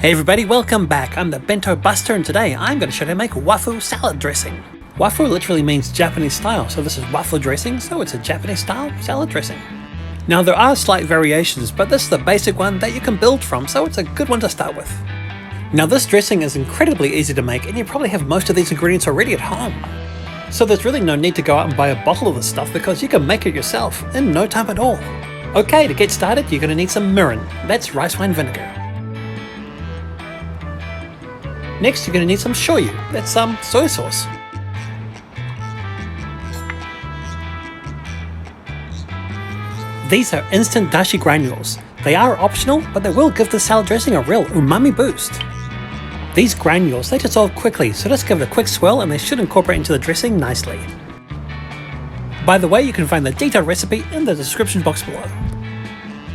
Hey everybody, welcome back. I'm the Bento Buster and today I'm going to show you how to make Wafu Salad Dressing. Wafu literally means Japanese style, so this is waffle dressing, so it's a Japanese style salad dressing. Now there are slight variations, but this is the basic one that you can build from, so it's a good one to start with. Now this dressing is incredibly easy to make and you probably have most of these ingredients already at home. So there's really no need to go out and buy a bottle of this stuff because you can make it yourself in no time at all. Okay, to get started you're going to need some mirin, that's rice wine vinegar. Next you're going to need some shoyu, that's some soy sauce. These are instant dashi granules. They are optional, but they will give the salad dressing a real umami boost. These granules, they dissolve quickly, so just give it a quick swirl and they should incorporate into the dressing nicely. By the way, you can find the detailed recipe in the description box below.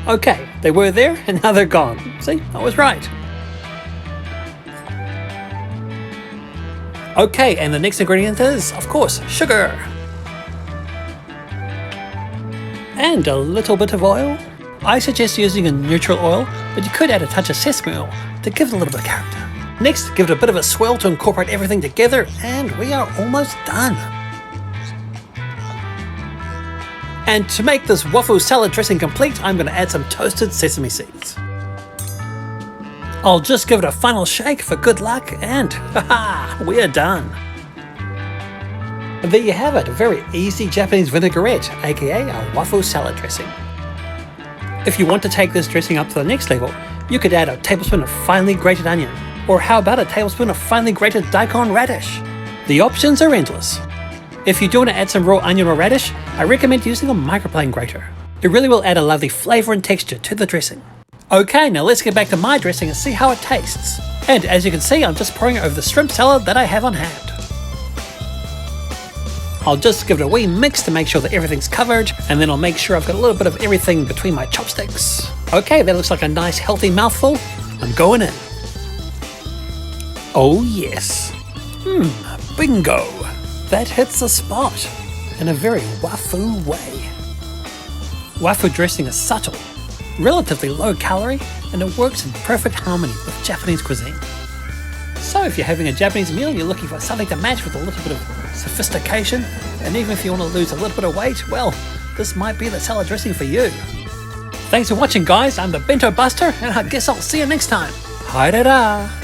Okay, they were there and now they're gone. See, I was right. Okay, and the next ingredient is, of course, sugar. And a little bit of oil. I suggest using a neutral oil, but you could add a touch of sesame oil to give it a little bit of character. Next, give it a bit of a swirl to incorporate everything together, and we are almost done. And to make this waffle salad dressing complete, I'm going to add some toasted sesame seeds. I'll just give it a final shake for good luck and haha, we're done. And there you have it, a very easy Japanese vinaigrette, aka a waffle salad dressing. If you want to take this dressing up to the next level, you could add a tablespoon of finely grated onion, or how about a tablespoon of finely grated daikon radish? The options are endless. If you do want to add some raw onion or radish, I recommend using a microplane grater. It really will add a lovely flavour and texture to the dressing. Okay, now let's get back to my dressing and see how it tastes. And as you can see, I'm just pouring it over the shrimp salad that I have on hand. I'll just give it a wee mix to make sure that everything's covered, and then I'll make sure I've got a little bit of everything between my chopsticks. Okay, that looks like a nice healthy mouthful. I'm going in. Oh yes. Bingo. That hits the spot in a very wafu way. Wafu dressing is subtle, relatively low calorie, and it works in perfect harmony with Japanese cuisine. So if you're having a Japanese meal, you're looking for something to match with a little bit of sophistication, and even if you want to lose a little bit of weight, well, this might be the salad dressing for you. Thanks for watching guys, I'm the Bento Buster, and I guess I'll see you next time. Hi da da!